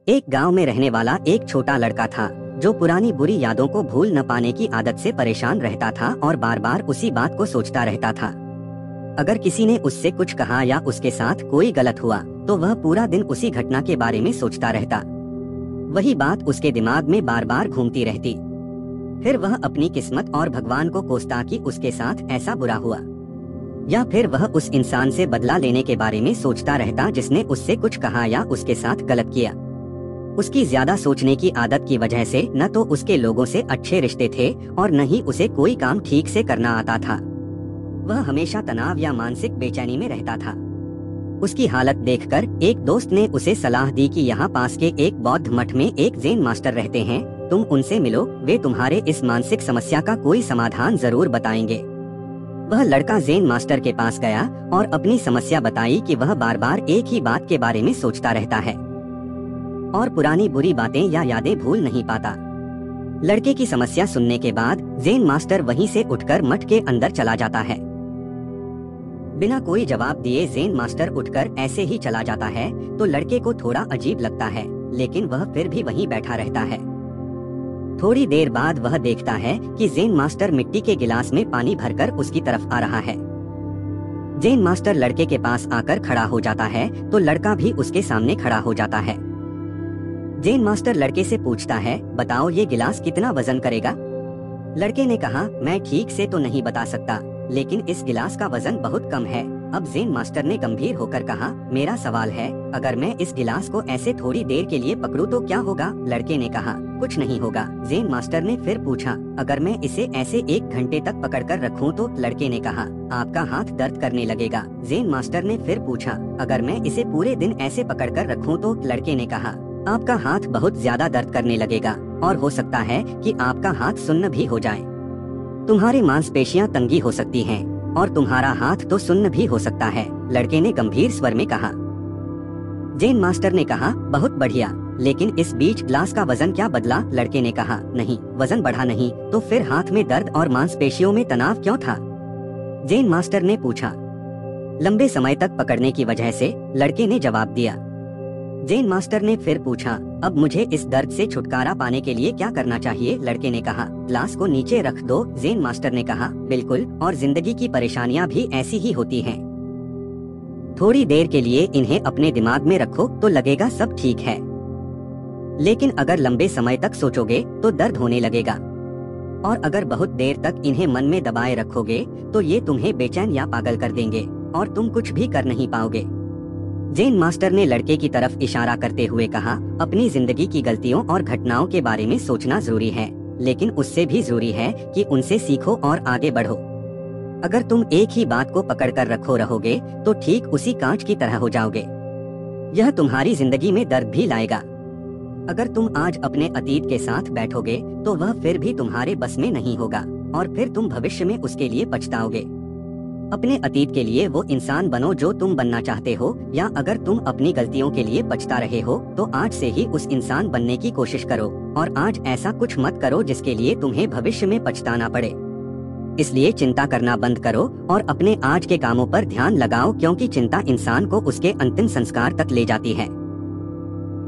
एक गांव में रहने वाला एक छोटा लड़का था जो पुरानी बुरी यादों को भूल न पाने की आदत से परेशान रहता था और बार बार उसी बात को सोचता रहता था। अगर किसी ने उससे कुछ कहा या उसके साथ कोई गलत हुआ तो वह पूरा दिन उसी घटना के बारे में सोचता रहता। वही बात उसके दिमाग में बार बार घूमती रहती। फिर वह अपनी किस्मत और भगवान को कोसता कि उसके साथ ऐसा बुरा हुआ, या फिर वह उस इंसान से बदला लेने के बारे में सोचता रहता जिसने उससे कुछ कहा या उसके साथ गलत किया। उसकी ज्यादा सोचने की आदत की वजह से न तो उसके लोगों से अच्छे रिश्ते थे और न ही उसे कोई काम ठीक से करना आता था। वह हमेशा तनाव या मानसिक बेचैनी में रहता था। उसकी हालत देखकर एक दोस्त ने उसे सलाह दी कि यहाँ पास के एक बौद्ध मठ में एक ज़ेन मास्टर रहते हैं, तुम उनसे मिलो, वे तुम्हारे इस मानसिक समस्या का कोई समाधान जरूर बताएंगे। वह लड़का ज़ेन मास्टर के पास गया और अपनी समस्या बताई कि वह बार बार एक ही बात के बारे में सोचता रहता है और पुरानी बुरी बातें या यादें भूल नहीं पाता। लड़के की समस्या सुनने के बाद ज़ेन मास्टर वहीं से उठकर मठ के अंदर चला जाता है। बिना कोई जवाब दिए ज़ेन मास्टर उठकर ऐसे ही चला जाता है तो लड़के को थोड़ा अजीब लगता है, लेकिन वह फिर भी वहीं बैठा रहता है। थोड़ी देर बाद वह देखता है कि ज़ेन मास्टर मिट्टी के गिलास में पानी भरकर उसकी तरफ आ रहा है। ज़ेन मास्टर लड़के के पास आकर खड़ा हो जाता है तो लड़का भी उसके सामने खड़ा हो जाता है। ज़ेन मास्टर लड़के से पूछता है, बताओ ये गिलास कितना वजन करेगा? लड़के ने कहा, मैं ठीक से तो नहीं बता सकता, लेकिन इस गिलास का वजन बहुत कम है। अब ज़ेन मास्टर ने गंभीर होकर कहा, मेरा सवाल है, अगर मैं इस गिलास को ऐसे थोड़ी देर के लिए पकड़ूं तो क्या होगा? लड़के ने कहा, कुछ नहीं होगा। ज़ेन मास्टर ने फिर पूछा, अगर मैं इसे ऐसे 1 घंटे तक पकड़कर रखूं तो? लड़के ने कहा, आपका हाथ दर्द करने लगेगा। ज़ेन मास्टर ने फिर पूछा, अगर मैं इसे पूरे दिन ऐसे पकड़कर रखूं तो? लड़के ने कहा, आपका हाथ बहुत ज्यादा दर्द करने लगेगा और हो सकता है कि आपका हाथ सुन्न भी हो जाए। तुम्हारी मांसपेशियां तंगी हो सकती हैं और तुम्हारा हाथ तो सुन्न भी हो सकता है, लड़के ने गंभीर स्वर में कहा। ज़ेन मास्टर ने कहा, बहुत बढ़िया, लेकिन इस बीच ग्लास का वजन क्या बदला? लड़के ने कहा, नहीं, वजन बढ़ा नहीं। तो फिर हाथ में दर्द और मांसपेशियों में तनाव क्यों था? ज़ेन मास्टर ने पूछा। लंबे समय तक पकड़ने की वजह से, लड़के ने जवाब दिया। ज़ेन मास्टर ने फिर पूछा, अब मुझे इस दर्द से छुटकारा पाने के लिए क्या करना चाहिए? लड़के ने कहा, ग्लास को नीचे रख दो। ज़ेन मास्टर ने कहा, बिल्कुल, और जिंदगी की परेशानियां भी ऐसी ही होती हैं। थोड़ी देर के लिए इन्हें अपने दिमाग में रखो तो लगेगा सब ठीक है, लेकिन अगर लंबे समय तक सोचोगे तो दर्द होने लगेगा, और अगर बहुत देर तक इन्हें मन में दबाए रखोगे तो ये तुम्हें बेचैन या पागल कर देंगे और तुम कुछ भी कर नहीं पाओगे। ज़ेन मास्टर ने लड़के की तरफ इशारा करते हुए कहा, अपनी जिंदगी की गलतियों और घटनाओं के बारे में सोचना जरूरी है, लेकिन उससे भी जरूरी है कि उनसे सीखो और आगे बढ़ो। अगर तुम एक ही बात को पकड़कर रखो रहोगे तो ठीक उसी कांच की तरह हो जाओगे। यह तुम्हारी जिंदगी में दर्द भी लाएगा। अगर तुम आज अपने अतीत के साथ बैठोगे तो वह फिर भी तुम्हारे बस में नहीं होगा और फिर तुम भविष्य में उसके लिए पछताओगे। अपने अतीत के लिए वो इंसान बनो जो तुम बनना चाहते हो, या अगर तुम अपनी गलतियों के लिए पछता रहे हो तो आज से ही उस इंसान बनने की कोशिश करो और आज ऐसा कुछ मत करो जिसके लिए तुम्हें भविष्य में पछताना पड़े। इसलिए चिंता करना बंद करो और अपने आज के कामों पर ध्यान लगाओ, क्योंकि चिंता इंसान को उसके अंतिम संस्कार तक ले जाती है।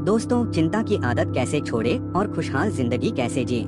दोस्तों, चिंता की आदत कैसे छोड़े और खुशहाल जिंदगी कैसे जिए?